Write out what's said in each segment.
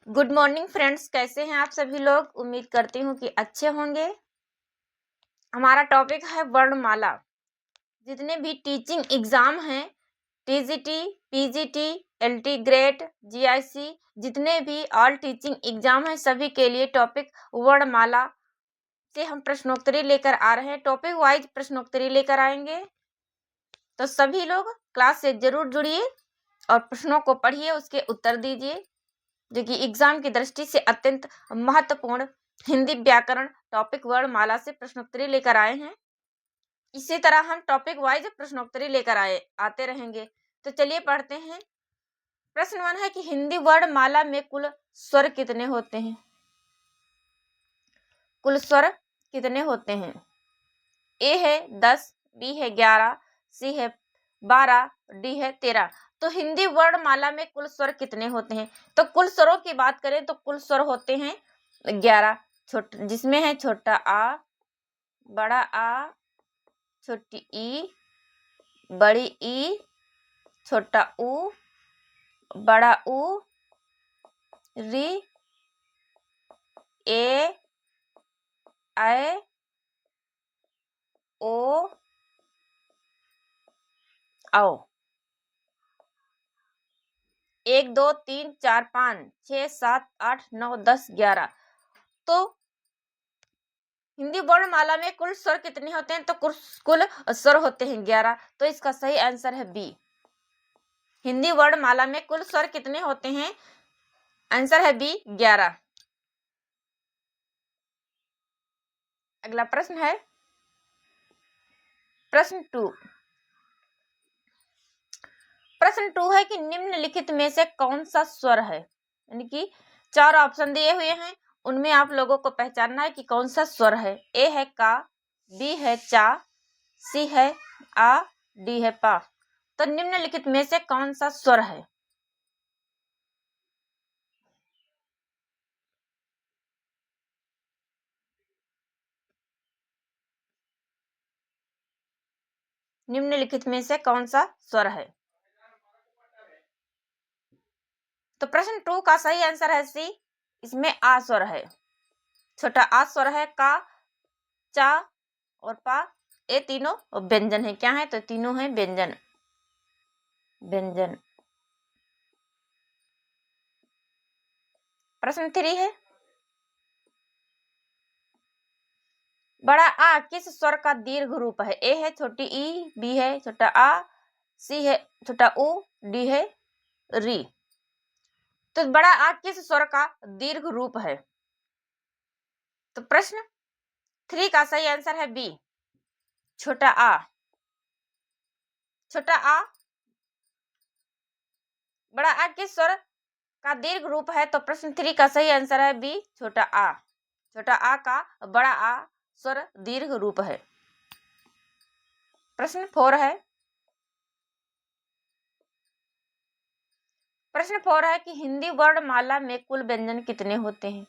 Good morning friends, कैसे हैं आप सभी लोग। उम्मीद करती हूँ कि अच्छे होंगे। हमारा टॉपिक है वर्णमाला। जितने भी टीचिंग एग्जाम हैं, TGT, PGT, LT grade, GIC, जितने भी ऑल टीचिंग एग्जाम हैं सभी के लिए टॉपिक वर्णमाला से हम प्रश्नोत्तरी लेकर आ रहे हैं। टॉपिक वाइज प्रश्नोत्तरी लेकर आएंगे, तो सभी लोग क्लास से जरूर जुड़िए और प्रश्नों को पढ़िए, उसके उत्तर दीजिए, जो कि एग्जाम की दृष्टि से अत्यंत महत्वपूर्ण हिंदी व्याकरण टॉपिक वर्णमाला से प्रश्नोत्तरी लेकर आए हैं। इसी तरह हम टॉपिक वाइज प्रश्नोत्तरी लेकर आते रहेंगे। तो चलिए पढ़ते हैं। प्रश्न 1 है कि हिंदी वर्णमाला में कुल स्वर कितने होते हैं। कुल स्वर कितने होते हैं। ए है 10, बी है 11, सी है 12, डी है 13। तो हिंदी वर्णमाला में कुल स्वर कितने होते हैं। तो कुल स्वरों की बात करें तो कुल स्वर होते हैं 11, जिसमें है छोटा आ, बड़ा आ, छोटी ई, बड़ी ई, छोटा ऊ, बड़ा ऊ, री, ए, ऐ, ओ, औ। 1 2 3 4 5 6 7 8 9 10 11। तो हिंदी वर्णमाला में कुल स्वर कितने होते हैं। तो कुल स्वर होते हैं 11। तो इसका सही आंसर है बी। हिंदी वर्णमाला में कुल स्वर कितने होते हैं। आंसर है बी 11। अगला प्रश्न है प्रश्न 2। प्रश्न 2 है कि निम्नलिखित में से कौन सा स्वर है। यानी कि 4 ऑप्शन दिए हुए हैं, उनमें आप लोगों को पहचानना है कि कौन सा स्वर है। ए है का, बी है चा, सी है आ, डी है पा। तो निम्नलिखित में से कौन सा स्वर है। निम्नलिखित में से कौन सा स्वर है। तो प्रश्न 2 का सही आंसर है सी। इसमें आ स्वर है। छोटा आ स्वर है। का, चा और पा, ये तीनों व्यंजन है। क्या है। तो तीनों है व्यंजन। व्यंजन। प्रश्न 3 है बड़ा आ किस स्वर का दीर्घ रूप है। ए है छोटी ई, बी है छोटा आ, सी है छोटा ऊ, डी है री। तो बड़ा आ किस स्वर का दीर्घ रूप है। तो प्रश्न 3 का सही आंसर है बी, छोटा आ। छोटा आ बड़ा आ किस स्वर का दीर्घ रूप है। तो प्रश्न 3 का सही आंसर है बी, छोटा आ। छोटा आ का बड़ा आ स्वर दीर्घ रूप है। प्रश्न 4 है प्रश्न 4 है कि हिंदी वर्णमाला में कुल व्यंजन कितने होते हैं।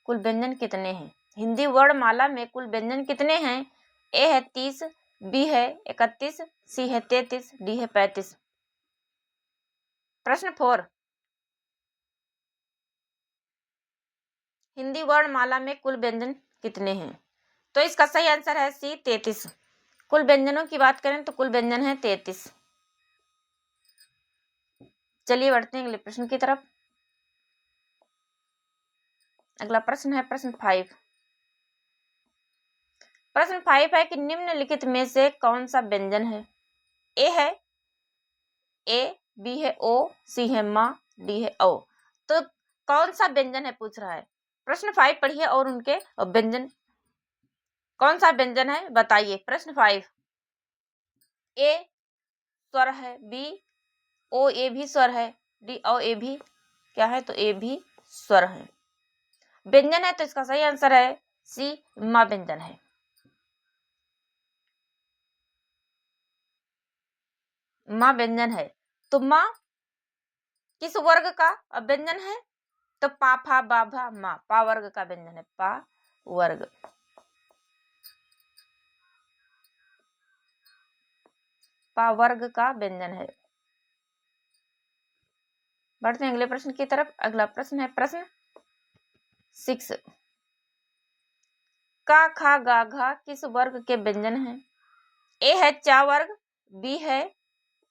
कुल व्यंजन कितने हैं। हिंदी वर्णमाला में कुल व्यंजन कितने हैं। ए है 30, बी है 31, सी है 33, डी है 35। प्रश्न 4 हिंदी वर्णमाला में कुल व्यंजन कितने हैं। तो इसका सही आंसर है सी, 33। कुल व्यंजनों की बात करें तो कुल व्यंजन है 33। चलिए बढ़ते हैं अगले प्रश्न की तरफ। अगला प्रश्न है प्रश्न 5। प्रश्न 5 है कि निम्नलिखित में से कौन सा व्यंजन है। ए है ए, बी है ओ, सी है मा, डी है ओ। तो कौन सा व्यंजन है पूछ रहा है। प्रश्न 5 पढ़िए और उनके व्यंजन, कौन सा व्यंजन है बताइए। प्रश्न 5 ए स्वर है, बी ओ ए भी स्वर है, डी ओ ए भी क्या है। तो ए भी स्वर है। व्यंजन है तो इसका सही आंसर है सी, मा व्यंजन है। माँ व्यंजन है। तो माँ किस वर्ग का व्यंजन है। तो पा फा बा भा मा, पा वर्ग का व्यंजन है। पा वर्ग। पा वर्ग का व्यंजन है। बढ़ते हैं अगले प्रश्न की तरफ। अगला प्रश्न है प्रश्न 6। का खा गा घा किस वर्ग के व्यंजन है? ए है चा वर्ग, बी है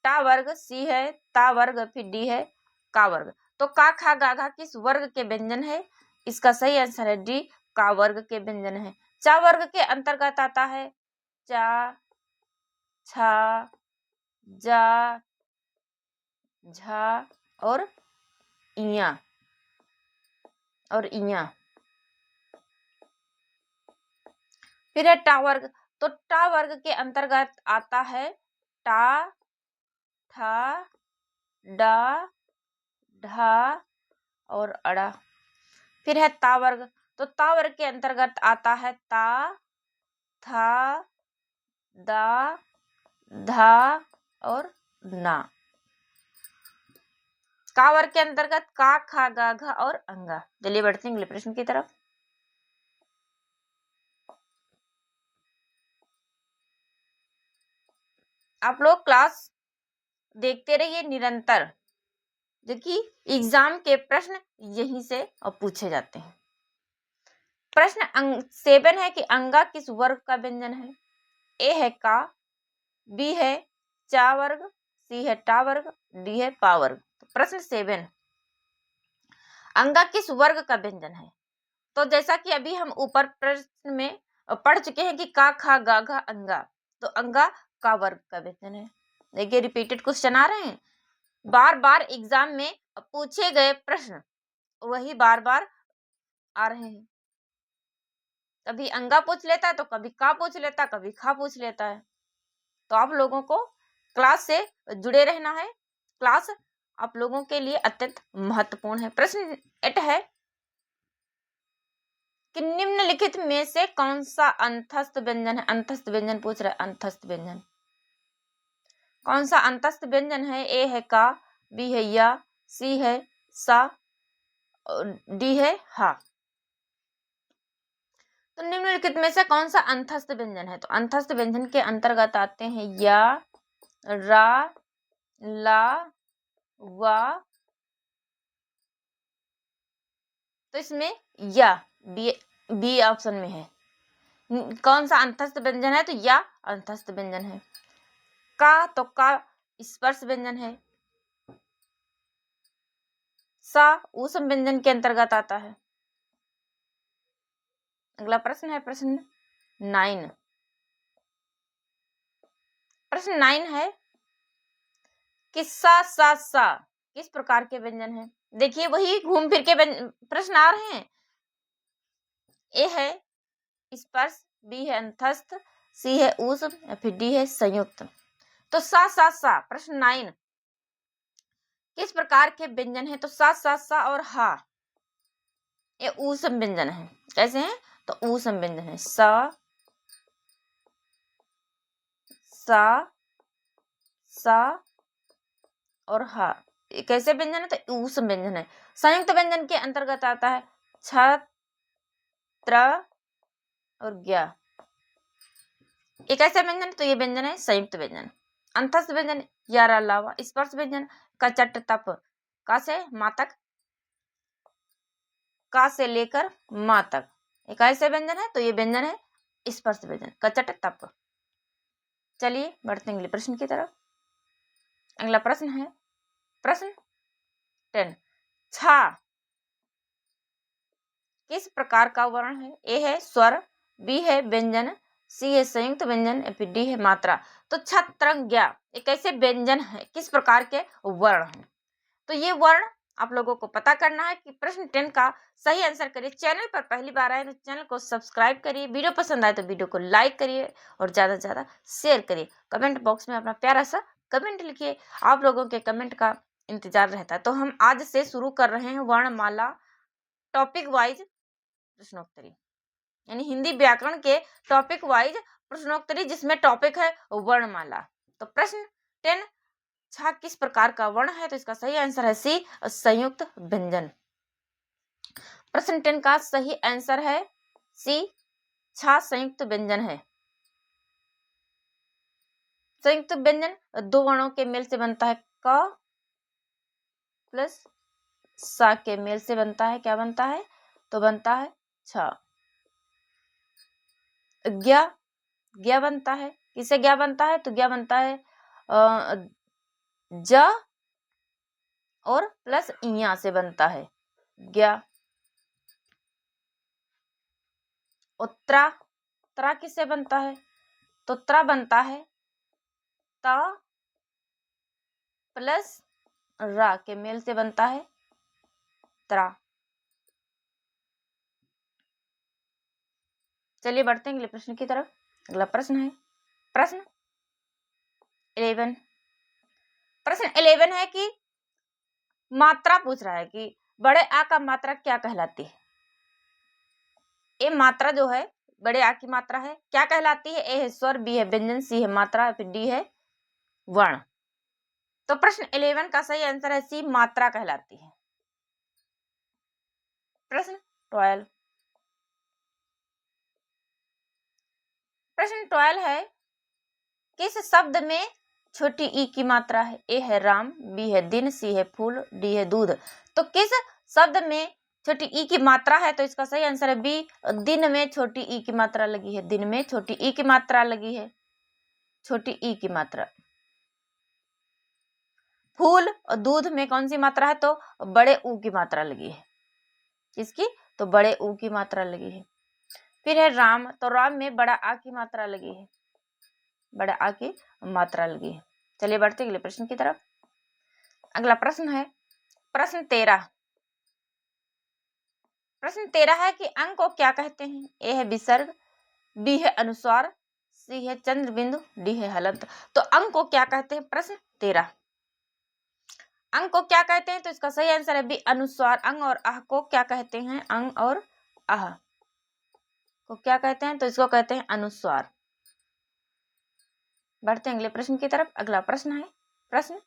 टा वर्ग, सी है ता वर्ग, फिर डी है का वर्ग। तो का खा गा घा किस वर्ग के व्यंजन है? इसका सही आंसर है डी, का वर्ग के व्यंजन है। चा वर्ग के अंतर्गत आता है चा, छा, जा, झा और इया और इया। फिर है टा वर्ग, तो टा वर्ग के अंतर्गत आता है टा, ठा, डा, ढा और अड़ा। फिर है ता वर्ग, तो ता वर्ग के अंतर्गत आता है ता, था, दा, धा और ना। का वर्ग के अंतर्गत का, खा, गा, घा और अंगा। चलिए बढ़ते हैं अगले प्रश्न की तरफ। आप लोग क्लास देखते रहिए निरंतर, जो कि एग्जाम के प्रश्न यहीं से पूछे जाते हैं। प्रश्न 7 है कि अंगा किस वर्ग का व्यंजन है? ए है का, बी है चा वर्ग, सी है टा वर्ग, डी है पा वर्ग। तो प्रश्न 7 अंगा किस वर्ग का व्यंजन है? तो जैसा कि अभी हम ऊपर प्रश्न में पढ़ चुके हैं कि का खा गा घा अंगा, तो अंगा का वर्ग का व्यंजन है। देखिए रिपीटेड क्वेश्चन आ रहे हैं, बार बार एग्जाम में पूछे गए प्रश्न वही बार बार आ रहे हैं। कभी अंगा पूछ लेता है तो कभी का पूछ लेता है, कभी खा पूछ लेता है। तो आप लोगों को क्लास से जुड़े रहना है। क्लास आप लोगों के लिए अत्यंत महत्वपूर्ण है। प्रश्न 8 है कि निम्नलिखित में से कौन सा अंतस्थ व्यंजन है? अंतस्थ व्यंजन पूछ रहा है, अंतस्थ व्यंजन कौन सा अंतस्थ व्यंजन है? ए है का, बी है या, सी है सा, डी है हा। तो निम्नलिखित में से कौन सा अंतस्थ व्यंजन है? तो अंतस्थ व्यंजन के अंतर्गत आते हैं या, रा, ला, वा। तो इसमें या बी ऑप्शन में है। कौन सा अंतस्थ व्यंजन है? तो या अंतस्थ व्यंजन है। का, तो का स्पर्श व्यंजन है। सा ऊष्म व्यंजन के अंतर्गत आता है। अगला प्रश्न है प्रश्न 9। प्रश्न 9 है कि सा किस प्रकार के व्यंजन है? देखिए वही घूम फिर के प्रश्न आ रहे हैं। ए है स्पर्श, बी है अंतस्थ, सी है ऊष्म या फिर डी है संयुक्त। तो सा प्रश्न 9 किस प्रकार के व्यंजन है? तो सा और हा ये ऊष्म व्यंजन है। कैसे हैं? तो ऊष्म व्यंजन है। सा और हा ये कैसे व्यंजन है? तो ऊष्म व्यंजन है। संयुक्त व्यंजन के अंतर्गत आता है छ, त्र और ज्ञ। ये कैसे व्यंजन है? तो ये व्यंजन है संयुक्त व्यंजन। अंतस्थ व्यंजन यारा लावा। स्पर्श व्यंजन का चट तप, का से मा तक, का से लेकर मा तक। ये कैसे व्यंजन है? तो ये व्यंजन है स्पर्श व्यंजन का चट तप। चलिए बढ़ते हैं अगले प्रश्न की तरफ। अगला प्रश्न है प्रश्न 10 छा किस प्रकार का वर्ण है? ए है स्वर, बी है व्यंजन, सी है संयुक्त व्यंजन या फिर डी है मात्रा। तो छत्रंज्ञा ये कैसे व्यंजन है? किस प्रकार के वर्ण है? तो ये वर्ण आप लोगों को पता करना है कि प्रश्न 10 का सही आंसर करिए। चैनल पर पहली बार आए तो चैनल को सब्सक्राइब करिए, वीडियो पसंद आए तो वीडियो को लाइक करिए और ज्यादा से ज्यादा शेयर करिए। कमेंट बॉक्स में अपना प्यारा सा कमेंट लिखिए, आप लोगों के कमेंट का इंतजार रहता है। तो हम आज से शुरू कर रहे हैं वर्णमाला टॉपिक वाइज प्रश्नोत्तरी, यानी हिंदी व्याकरण के टॉपिक वाइज प्रश्नोत्तरी, जिसमें टॉपिक है वर्णमाला। तो प्रश्न 10 छा किस प्रकार का वर्ण है? तो इसका सही आंसर है सी संयुक्त व्यंजन। प्रश्न 10 का सही आंसर है सी छा संयुक्त व्यंजन है। संयुक्त व्यंजन दो वर्णों के मेल से बनता है क प्लस सा के मेल से बनता है, क्या बनता है? तो बनता है छ। ज्ञ, ज्ञ बनता है, किससे ज्ञ बनता है? तो ज्ञ बनता है ज और प्लस इया से बनता है ज्ञ। उत्तरा, त्रा किससे बनता है? तो त्रा बनता है ता प्लस रा के मेल से बनता है त्रा। चलिए बढ़ते हैं अगले प्रश्न की तरफ। अगला प्रश्न है प्रश्न 11। प्रश्न 11 है कि मात्रा पूछ रहा है कि बड़े आ का मात्रा क्या कहलाती है? ये मात्रा जो है बड़े आ की मात्रा है, क्या कहलाती है? ए है स्वर, बी है व्यंजन, सी है मात्रा, फिर डी है वर्ण। तो प्रश्न 11 का सही आंसर है सी, मात्रा कहलाती है। प्रश्न 12। प्रश्न 12 है किस शब्द में छोटी ई की मात्रा है? ए है राम, बी है दिन, सी है फूल, डी है दूध। तो किस शब्द में छोटी ई की मात्रा है? तो इसका सही आंसर है बी, दिन में छोटी ई की मात्रा लगी है। दिन में छोटी ई की मात्रा लगी है, छोटी ई की मात्रा। फूल और दूध में कौन सी मात्रा है? तो बड़े ऊ की मात्रा लगी है। किसकी? तो बड़े ऊ की मात्रा लगी है। फिर है राम, तो राम में बड़ा आ की मात्रा लगी है, बड़ा आ की मात्रा लगी है। चलिए बढ़ते अगले प्रश्न की तरफ। अगला प्रश्न है प्रश्न 13। प्रश्न 13 है कि अंक को क्या कहते हैं? ए है विसर्ग, बी है अनुस्वार, सी है चंद्र बिंदु, डी है हलंत। तो अंक को क्या कहते हैं? प्रश्न 13 अंक को क्या कहते हैं? तो इसका सही आंसर है बी, अनुस्वार। अंग और आह को क्या कहते हैं? अंग और आह को क्या कहते हैं? तो इसको कहते हैं अनुस्वार। बढ़ते हैं अगले प्रश्न की तरफ। अगला प्रश्न है प्रश्न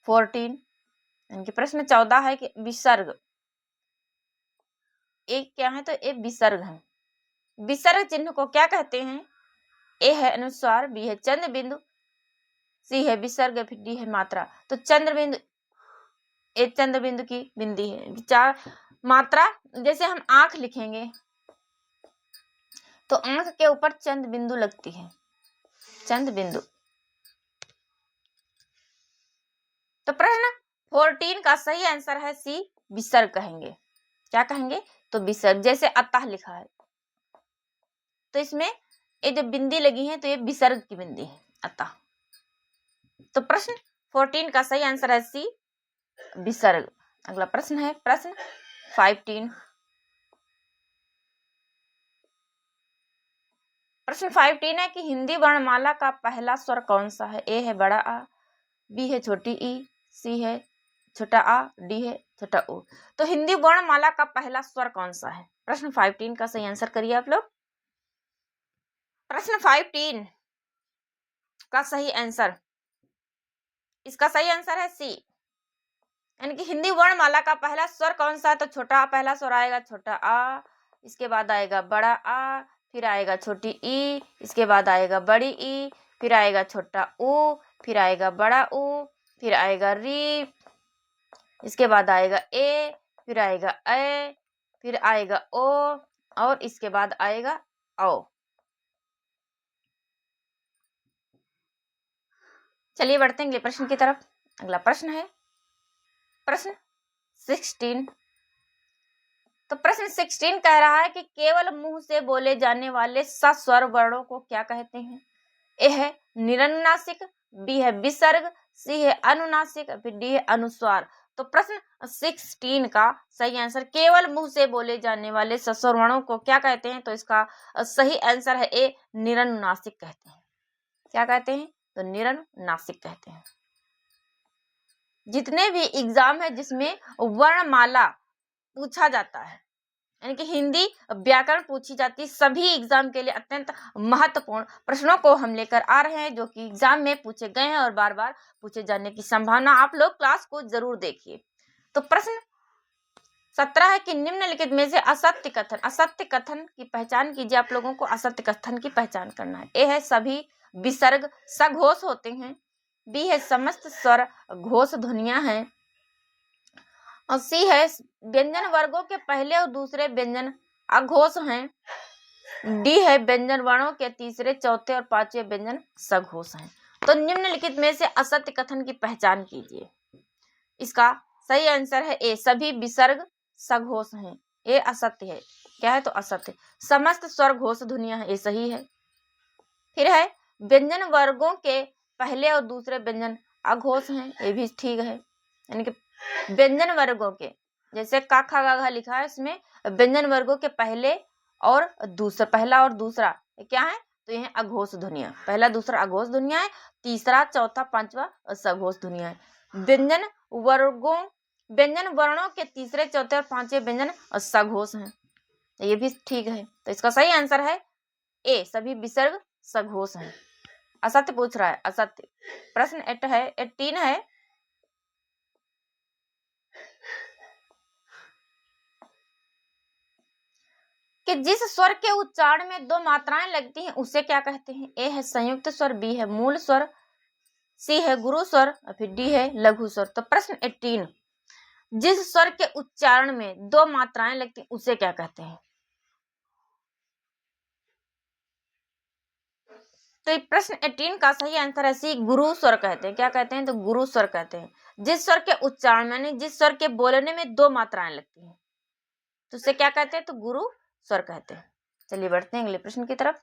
14, यानी कि प्रश्न 14 है कि विसर्ग एक क्या है? तो एक विसर्ग है। विसर्ग चिन्ह को क्या कहते हैं? ए है अनुस्वार, बी है चंद्र बिंदु, सी है विसर्ग, फिर डी है मात्रा। तो चंद्र बिंदु, एक चंद्र बिंदु की बिंदी है। चार मात्रा, जैसे हम आंख लिखेंगे तो आंख के ऊपर चंद्र बिंदु लगती है, चंद्र बिंदु। तो प्रश्न 14 का सही आंसर है सी, विसर्ग कहेंगे। क्या कहेंगे? तो विसर्ग। जैसे अतः लिखा है तो इसमें ये जो बिंदी लगी है तो ये विसर्ग की बिंदी है, अतः। तो प्रश्न 14 का सही आंसर है सी, विसर्ग। अगला प्रश्न है प्रश्न 15। प्रश्न 15 है कि हिंदी वर्णमाला का पहला स्वर कौन सा है? ए है बड़ा आ, बी है छोटी ई, सी है छोटा आ, डी है छोटा ओ। तो हिंदी वर्णमाला का पहला स्वर कौन सा है? प्रश्न 15 का सही आंसर करिए आप लोग। प्रश्न 15 का सही आंसर, इसका सही आंसर है सी, यानी कि हिंदी वर्णमाला का पहला स्वर कौन सा है? तो छोटा आ पहला स्वर आएगा, छोटा आ, इसके बाद आएगा बड़ा आ, फिर आएगा छोटी ई, इसके बाद आएगा बड़ी ई, फिर आएगा छोटा ऊ, फिर आएगा बड़ा ऊ, फिर आएगा री, इसके बाद आएगा ए, फिर आएगा ए, फिर आएगा ओ, और इसके बाद आएगा औ। चलिए बढ़ते हैं अगले प्रश्न की तरफ। अगला प्रश्न है प्रश्न 16। तो प्रश्न 16 कह रहा है कि केवल मुंह से बोले जाने वाले सस्वर वर्णों को क्या कहते हैं? ए है निरनुनासिक, बी है विसर्ग, सी है अनुनासिक, फिर डी है अनुस्वार। तो प्रश्न 16 का सही आंसर, केवल मुंह से बोले जाने वाले सस्वर वर्णों को क्या कहते हैं? तो इसका सही आंसर है ए, निरनुनासिक कहते हैं। क्या कहते हैं? तो निरनुनासिक कहते हैं। जितने भी एग्जाम है जिसमें वर्णमाला पूछा जाता है, यानी कि हिंदी व्याकरण पूछी जाती है, सभी एग्जाम के लिए अत्यंत महत्वपूर्ण प्रश्नों को हम लेकर आ रहे हैं जो कि एग्जाम में पूछे गए हैं और बार बार पूछे जाने की संभावना। आप लोग क्लास को जरूर देखिए। तो प्रश्न 17 है कि निम्नलिखित में से असत्य कथन, असत्य कथन की पहचान कीजिए। आप लोगों को असत्य कथन की पहचान करना है। ए है सभी विसर्ग सघोष होते हैं, बी है समस्त स्वर घोष ध्वनियां हैं, और सी है व्यंजन वर्गों के पहले और दूसरे व्यंजन अघोष हैं। डी है व्यंजन वर्णों के तीसरे, चौथे और पांचवे व्यंजन सघोष हैं। तो निम्नलिखित में से असत्य कथन की पहचान कीजिए। इसका सही आंसर है ए, सभी विसर्ग सघोष हैं। ये असत्य है। क्या है? तो असत्य। समस्त स्वर घोष ध्वनियां है, ये सही है। फिर है व्यंजन वर्गों के पहले और दूसरे व्यंजन अघोष हैं, ये भी ठीक है। यानी कि व्यंजन वर्गों के, जैसे का खा गा घा लिखा है, इसमें व्यंजन वर्गों के पहले और दूसरा, पहला और दूसरा क्या है? तो ये अघोष ध्वनियां। पहला दूसरा अघोष ध्वनियां है, तीसरा चौथा पांचवा सघोष ध्वनियां है। व्यंजन वर्णों के तीसरे, चौथे और पांचवे व्यंजन सघोष हैं, ये भी ठीक है। तो इसका सही आंसर है ए, सभी विसर्ग सघोष हैं। असत्य पूछ रहा है, असत्य। प्रश्न 18 है कि जिस स्वर के उच्चारण में दो मात्राएं लगती हैं उसे क्या कहते हैं? ए है संयुक्त स्वर, बी है मूल स्वर, सी है गुरु स्वर और फिर डी है लघु स्वर। तो प्रश्न 18, जिस स्वर के उच्चारण में दो मात्राएं लगती हैं उसे क्या कहते हैं? तो प्रश्न 18 का सही आंसर है सी, गुरु स्वर कहते हैं। क्या कहते हैं? तो गुरु स्वर कहते हैं। जिस स्वर के उच्चारण यानी जिस स्वर के बोलने में दो मात्राएं लगती हैं तो उसे क्या कहते हैं? तो गुरु स्वर कहते हैं। चलिए बढ़ते हैं अगले प्रश्न की तरफ।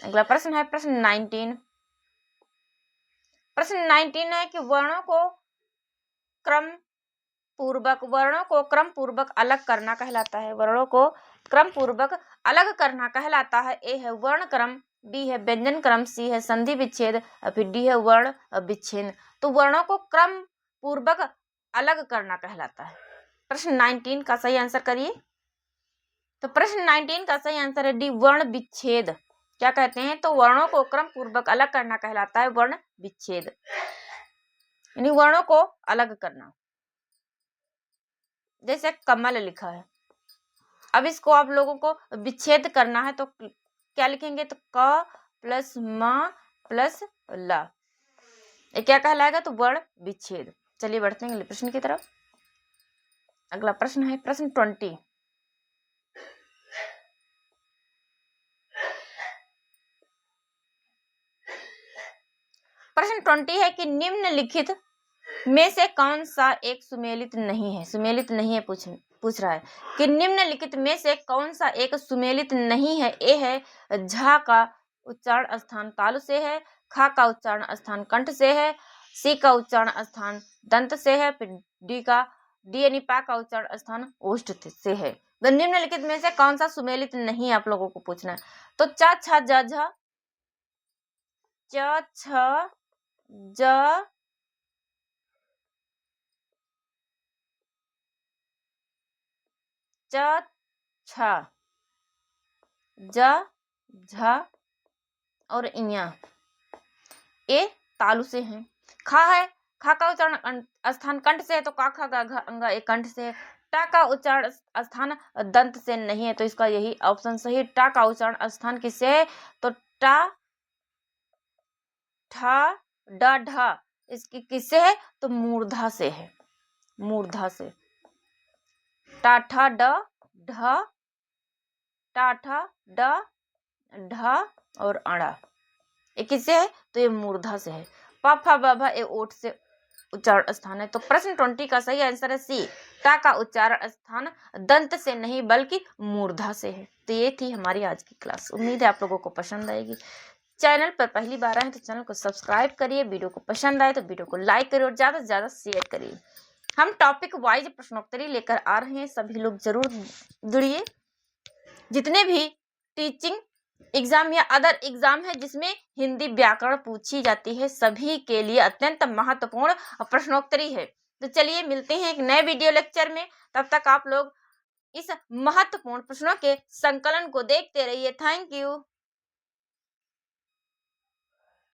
अगला प्रश्न है प्रश्न 19। प्रश्न 19 है कि वर्णों को क्रम पूर्वक अलग करना कहलाता है। वर्णों को क्रम पूर्वक अलग करना कहलाता है। ए है वर्ण क्रम, बी है व्यंजन क्रम, सी है संधि विच्छेद और फिर डी है वर्ण विच्छेद। तो वर्णों को क्रम पूर्वक अलग करना कहलाता है। प्रश्न 19 का सही आंसर करिए। तो प्रश्न 19 का सही आंसर है डी, वर्ण विच्छेद। क्या कहते हैं? तो वर्णों को क्रम पूर्वक अलग करना कहलाता है वर्ण विच्छेद, यानी वर्णों को अलग करना। जैसे कमल लिखा है, अब इसको आप लोगों को विच्छेद करना है तो क्या लिखेंगे? तो क प्लस म प्लस ला, ये क्या कहलाएगा? तो वर्ण विच्छेद। चलिए बढ़ते हैं अगले प्रश्न की तरफ। अगला प्रश्न है प्रश्न 20। प्रश्न 20 है कि निम्नलिखित में से कौन सा एक सुमेलित नहीं है? सुमेलित नहीं है पूछ रहा है कि निम्नलिखित में से कौन सा एक सुमेलित नहीं है। ए है झा का उच्चारण स्थान तालु से है, खा का उच्चारण स्थान कंठ से है, सी का उच्चारण स्थान दंत से है, फिर डी यानी पा का उच्चारण स्थान ओष्ठ से है। तो निम्नलिखित में से कौन सा सुमेलित नहीं है आप लोगों को पूछना है। तो च छ ज झ, च छ ज च छ ज झ और इया, ये तालु से हैं। खा है, खा का उच्चारण स्थान कंठ से है तो का खा गा घा अंगा एक कंठ से है। टा का उच्चारण स्थान दंत से नहीं है तो इसका यही ऑप्शन सही है। टा का उच्चारण स्थान किससे है? तो टा ठा ड ढ इसकी किससे है? तो मूर्धा से है, मूर्धा से। टा ठा ड ढ, टा ठा ड ढ और अड़ा, ये किससे है? तो ये मूर्धा से है। प फ ब भ ये ओठ से उच्चारण स्थान है। तो प्रश्न 20 का सही आंसर है सी, टा का उच्चारण स्थान दंत से नहीं बल्कि मूर्धा से है। तो ये थी हमारी आज की क्लास। उम्मीद है आप लोगों को पसंद आएगी। चैनल पर पहली बार आए तो चैनल को सब्सक्राइब करिए, वीडियो को पसंद आए तो वीडियो को लाइक करिए और ज़्यादा से ज़्यादा शेयर करिए। हम टॉपिक वाइज प्रश्नोत्तरी लेकर आ रहे हैं, सभी लोग जरूर जुड़िए। जितने भी टीचिंग एग्जाम या अदर एग्जाम है जिसमें हिंदी व्याकरण पूछी जाती है, सभी के लिए अत्यंत महत्वपूर्ण प्रश्नोत्तरी है। तो चलिए मिलते हैं एक नए वीडियो लेक्चर में। तब तक आप लोग इस महत्वपूर्ण प्रश्नों के संकलन को देखते रहिए। Thank you.